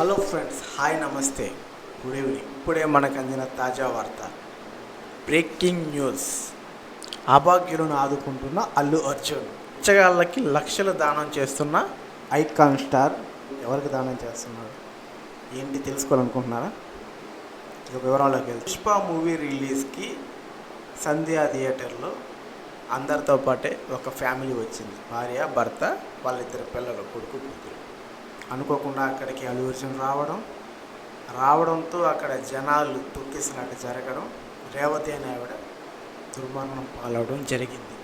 Hello friends, hi, నమస్తే, good evening. ఇప్పుడే మనకు అందిన తాజా వార్త, బ్రేకింగ్ న్యూస్. అభాగ్యులను ఆదుకుంటున్న అల్లు అర్జున్ బిచ్చగాళ్ళకి లక్షలు దానం చేస్తున్న ఐకాన్ స్టార్ ఎవరికి దానం చేస్తున్నారు ఏంటి తెలుసుకోవాలనుకుంటున్నారా? ఇక వివరాల్లోకి వెళ్తే, పుష్ప మూవీ రిలీజ్కి సంధ్యా థియేటర్లో అందరితో పాటే ఒక ఫ్యామిలీ వచ్చింది. భార్య, భర్త, వాళ్ళిద్దరు పిల్లలు, కొడుకు, కూతురు. అనుకోకుండా అక్కడికి అల్లు అర్జున్ రావడంతో అక్కడ జనాలు తొక్కేసినట్టు జరగడం, రేవతి అనే ఆవిడ దుర్మరణం పాలవడం జరిగింది.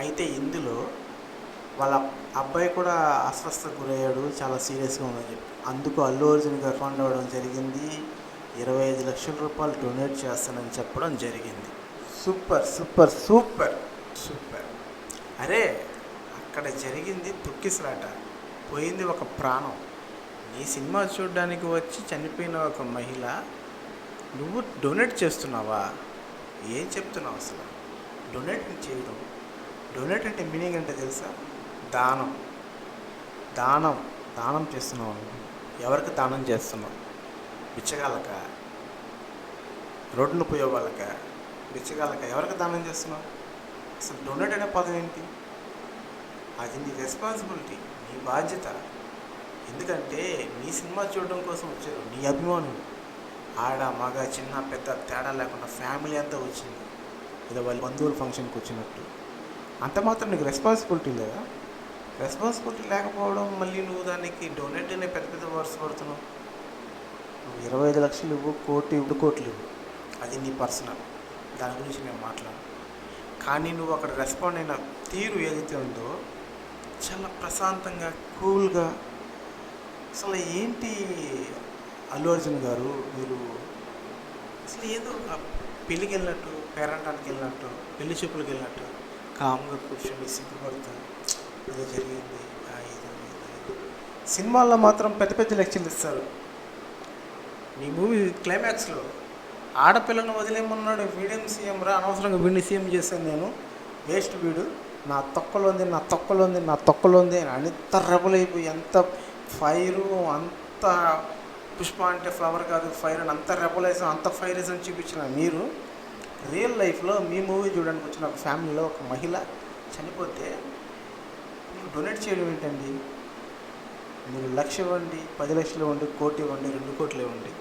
అయితే ఇందులో వాళ్ళ అబ్బాయి కూడా అస్వస్థతకు గురయ్యాడు, చాలా సీరియస్గా ఉందని చెప్పి అందుకు అల్లు అర్జున్ గారు ఫండ్ అవ్వడం జరిగింది. 25 లక్షల రూపాయలు డొనేట్ చేస్తానని చెప్పడం జరిగింది. Super super super super. అరే, అక్కడ జరిగింది తొక్కిసలాట, పోయింది ఒక ప్రాణం. నీ సినిమా చూడడానికి వచ్చి చనిపోయిన ఒక మహిళ నువ్వు డొనేట్ చేస్తున్నావా? ఏం చెప్తున్నావు అసలు? డొనేట్ చేయడం, డొనేట్ అంటే మీనింగ్ అంటే తెలుసా? దానం. దానం దానం చేస్తున్నావు. ఎవరికి దానం చేస్తున్నావు? బిచ్చగాళ్ళక? రోడ్డును పోయే వాళ్ళక? బిచ్చగాళ్ళక? ఎవరికి దానం చేస్తున్నావు? అసలు డొనేట్ అనే పదం ఏంటి? అది నీ రెస్పాన్సిబిలిటీ, నీ బాధ్యత. ఎందుకంటే నీ సినిమా చూడడం కోసం వచ్చారు, నీ అభిమానులు. ఆడ, మగ, చిన్న, పెద్ద తేడా లేకుండా ఫ్యామిలీ అంతా వచ్చింది. ఏదో వాళ్ళ బంధువుల ఫంక్షన్కి వచ్చినట్టు. అంత మాత్రం నీకు రెస్పాన్సిబిలిటీ లేదా? రెస్పాన్సిబిలిటీ లేకపోవడం, మళ్ళీ నువ్వు దానికి డొనేట్ అనే పెద్ద పెద్ద వర్డ్స్ పడుతున్నావు. నువ్వు 25 లక్షలు ఇవ్వు, కోట్లు ఇవ్వు, అది నీ పర్సనల్, దాని గురించి నేను మాట్లాడు. కానీ నువ్వు అక్కడ రెస్పాండ్ అయిన తీరు ఏదైతే ఉందో చాలా ప్రశాంతంగా, కూల్గా. అసలు ఏంటి అల్లు అర్జున్ గారు, మీరు అసలు ఏదో పెళ్ళికి వెళ్ళినట్టు, పేరంటానికి వెళ్ళినట్టు, పెళ్లి చూపులకు వెళ్ళినట్టు కామ్గా కూర్చొని సిగ్గుపడుతూ ఏదో జరిగింది. సినిమాల్లో మాత్రం పెద్ద పెద్ద లెక్చర్లు ఇస్తారు. నీ మూవీ క్లైమాక్స్లో ఆడపిల్లను వదిలేమన్నాడు, వీడేం సీఎం రా, అనవసరంగా వీడిని సీఎం చేశాను నేను, వేస్ట్ వీడు, నా తొక్కలో ఉంది అని అంత రెబల్ అయిపోయి, ఎంత ఫైరు, అంత పుష్ప అంటే ఫ్లవర్ కాదు ఫైర్ అని అంత రెబలైజం, అంత ఫైరిజం చూపించిన మీరు రియల్ లైఫ్లో మీ మూవీ చూడడానికి వచ్చిన ఒక ఫ్యామిలీలో ఒక మహిళ చనిపోతే మీరు డొనేట్ చేయడం ఏంటండి? మీరు 1,00,000 ఇవ్వండి, 10 లక్షలు ఇవ్వండి, కోటి ఇవ్వండి, 2 కోట్లు ఇవ్వండి,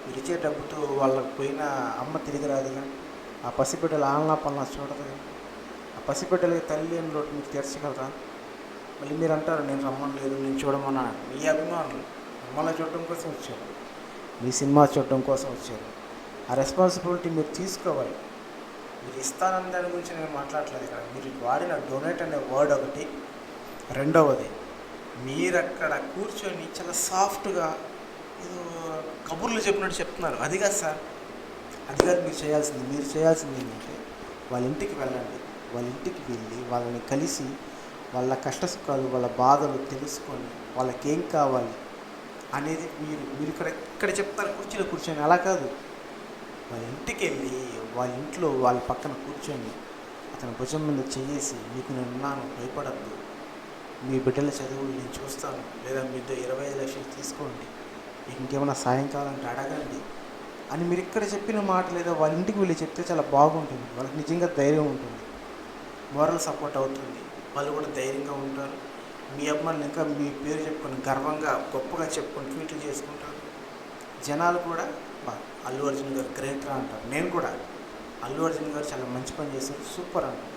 మీరు ఇచ్చే డబ్బుతో వాళ్ళకి పోయిన అమ్మ తిరిగి రాదుగా, ఆ పసిబిడ్డలు ఆలనా పలనా చూడదుగా, ఆ పసిబిడ్డలకి తల్లి అని లోటు మీకు తీర్చగలరా? మళ్ళీ మీరు అంటారు నేను రమ్మనలేదు, నేను చూడమన్నా. మీ అభిమానులు మిమ్మల్ని చూడడం కోసం వచ్చారు, మీ సినిమా చూడడం కోసం వచ్చారు. ఆ రెస్పాన్సిబిలిటీ మీరు తీసుకోవాలి. మీరు ఇస్తానన్న దాని గురించి నేను మాట్లాడలేదు ఇక్కడ. మీరు వాడిన డొనేట్ అనే వర్డ్ ఒకటి. రెండవది, మీరు అక్కడ కూర్చొని చాలా సాఫ్ట్గా ఏదో కబుర్లు చెప్పినట్టు చెప్తున్నారు. అది కాదు సార్, అది కాదు మీరు చేయాల్సింది. మీరు చేయాల్సింది ఏంటంటే వాళ్ళ ఇంటికి వెళ్ళండి, వాళ్ళ ఇంటికి వెళ్ళి వాళ్ళని కలిసి వాళ్ళ కష్టసుఖాలు, వాళ్ళ బాధలు తెలుసుకొని వాళ్ళకి ఏం కావాలి అనేది మీరు ఇక్కడ చెప్తారు కుర్చీలో కూర్చొని. అలా కాదు, వాళ్ళ ఇంటికి వెళ్ళి వాళ్ళ ఇంట్లో వాళ్ళ పక్కన కూర్చొని అతని భుజం మీద చేసి, మీకు నేను ఉన్నాను, భయపడద్దు, మీ బిడ్డల చదువులు నేను చూస్తాను, లేదా మీతో 25 లక్షలు తీసుకోండి, మీకు ఇంకేమైనా సాయం కావాలంటే అడగండి అని మీరు ఇక్కడ చెప్పిన మాట లేదా వాళ్ళ ఇంటికి వెళ్ళి చెప్తే చాలా బాగుంటుంది. వాళ్ళకి నిజంగా ధైర్యం ఉంటుంది, మోరల్ సపోర్ట్ అవుతుంది, వాళ్ళు కూడా ధైర్యంగా ఉంటారు. మీ అమ్మాయిని ఇంకా మీ పేరు చెప్పుకొని గర్వంగా గొప్పగా చెప్పుకొని ట్వీట్లు చేసుకుంటారు. జనాలు కూడా అల్లు అర్జున్ గారు గ్రేట్ రా అంటారు. నేను కూడా అల్లు అర్జున్ గారు చాలా మంచి పని చేశారు, సూపర్ అంటారు.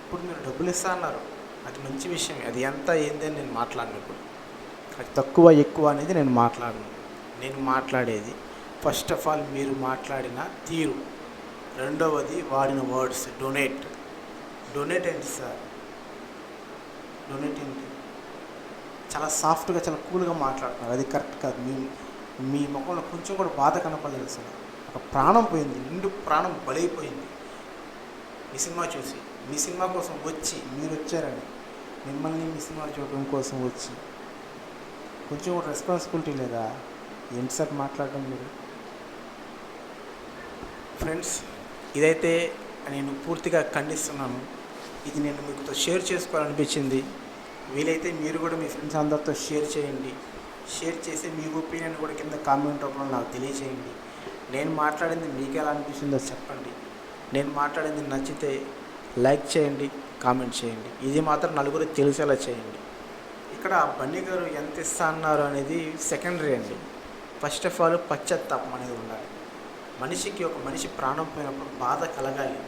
ఇప్పుడు మీరు డబ్బులు ఇస్తా అన్నారు, అది మంచి విషయం. అది ఎంత ఏంది అని నేను మాట్లాడను. ఇప్పుడు అది తక్కువ ఎక్కువ అనేది నేను మాట్లాడను. నేను మాట్లాడేది ఫస్ట్ ఆఫ్ ఆల్ మీరు మాట్లాడిన తీరు, రెండవది వాడిన వర్డ్స్. డొనేట్ ఏంటి సార్? డొనేట్ ఏంటి? చాలా సాఫ్ట్గా, చాలా కూల్గా మాట్లాడుతున్నారు. అది కరెక్ట్ కాదు. మీ ముఖంలో కొంచెం కూడా బాధ కనపడలేదు. అసలు ఒక ప్రాణం పోయింది, నిండు ప్రాణం బలైపోయింది. మీ సినిమా చూసి, మీ సినిమా కోసం వచ్చి, మీరు వచ్చారని మిమ్మల్ని మీ సినిమా చూడడం కోసం వచ్చి కొంచెం కూడా రెస్పాన్సిబిలిటీ లేదా? ఏంటి సార్ మాట్లాడడం మీరు? ఫ్రెండ్స్, ఇదైతే నేను పూర్తిగా ఖండిస్తున్నాను. ఇది నేను మీతో షేర్ చేసుకోవాలనిపించింది. వీలైతే మీరు కూడా మీ ఫ్రెండ్స్ అందరితో షేర్ చేయండి. షేర్ చేసి మీ ఒపీనియన్ కూడా కింద కామెంట్ రూపంలో నాకు తెలియజేయండి. నేను మాట్లాడింది మీకు ఎలా అనిపిస్తుందో చెప్పండి. నేను మాట్లాడింది నచ్చితే లైక్ చేయండి, కామెంట్ చేయండి. ఇది మాత్రం నలుగురికి తెలిసేలా చేయండి. ఇక్కడ బన్నీ గారు ఎంత ఇస్తా అన్నారు అనేది సెకండరీ అండి. ఫస్ట్ ఆఫ్ ఆల్ పశ్చాత్తాపం అనేది ఉండాలి. ఒక మనిషి ప్రాణం పోయినప్పుడు బాధ కలగాలి.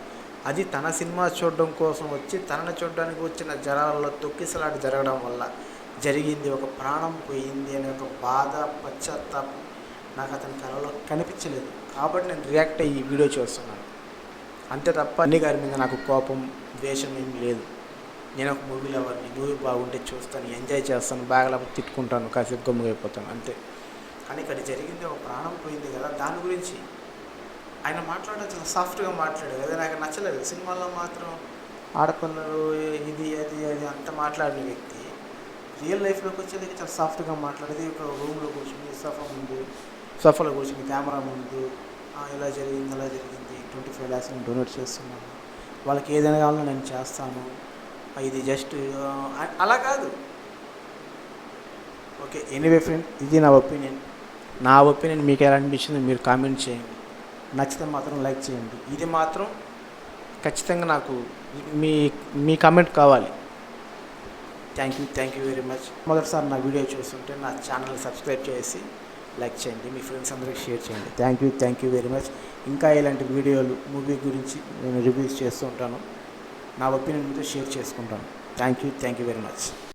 అది తన సినిమా చూడడం కోసం వచ్చి తనని చూడడానికి వచ్చిన జనాలలో తొక్కిసలాట జరగడం వల్ల జరిగింది, ఒక ప్రాణం పోయింది అనే ఒక బాధ, పశ్చాత్తాపం నాకు అతని కళలో కనిపించలేదు. కాబట్టి నేను రియాక్ట్ అయ్యి ఈ వీడియో చేస్తున్నాను. అంతే తప్ప అన్ని గారి మీద నాకు కోపం, ద్వేషం ఏం లేదు. నేను ఒక మూవీ లవర్ని. మూవీ బాగుంటే చూస్తాను, ఎంజాయ్ చేస్తాను, బాగలేకపోతే తిట్టుకుంటాను, కాసేపు గమ్ముగైపోతాను అంతే. కానీ ఇక్కడ జరిగింది ఒక ప్రాణం పోయింది కదా, దాని గురించి ఆయన మాట్లాడడం చాలా సాఫ్ట్గా మాట్లాడారు. అది నాకు నచ్చలేదు. సినిమాల్లో మాత్రం ఆడపిల్లలు ఇది అది అది అంత మాట్లాడిన వ్యక్తి రియల్ లైఫ్లోకి వచ్చేది చాలా సాఫ్ట్గా మాట్లాడేది. ఒక రూమ్లో కూర్చుని సోఫాలో కూర్చుని కెమెరా ముందు ఇలా జరిగింది అలా జరిగింది, 25 lakhs నేను డొనేట్ చేస్తున్నాను, వాళ్ళకి ఏదైనా కావాలో నేను చేస్తాను, ఇది జస్ట్ అలా కాదు. ఓకే, ఎనీవే ఫ్రెండ్, ఇది నా ఒపీనియన్ మీకు ఎలా అనిపించిందో మీరు కామెంట్ చేయండి. నచ్చితే మాత్రం లైక్ చేయండి. ఇది మాత్రం ఖచ్చితంగా నాకు మీ కామెంట్ కావాలి. Thank you very much. మొదటిసారి నా వీడియో చూస్తుంటే నా ఛానల్ సబ్స్క్రైబ్ చేసి లైక్ చేయండి, మీ ఫ్రెండ్స్ అందరికి షేర్ చేయండి. Thank you very much. ఇంకా ఇలాంటి వీడియోలు మూవీ గురించి నేను రివ్యూస్ చేస్తూ ఉంటాను. నా ఒపీనియన్ మీతో షేర్ చేసుకుంటాను. Thank you very much.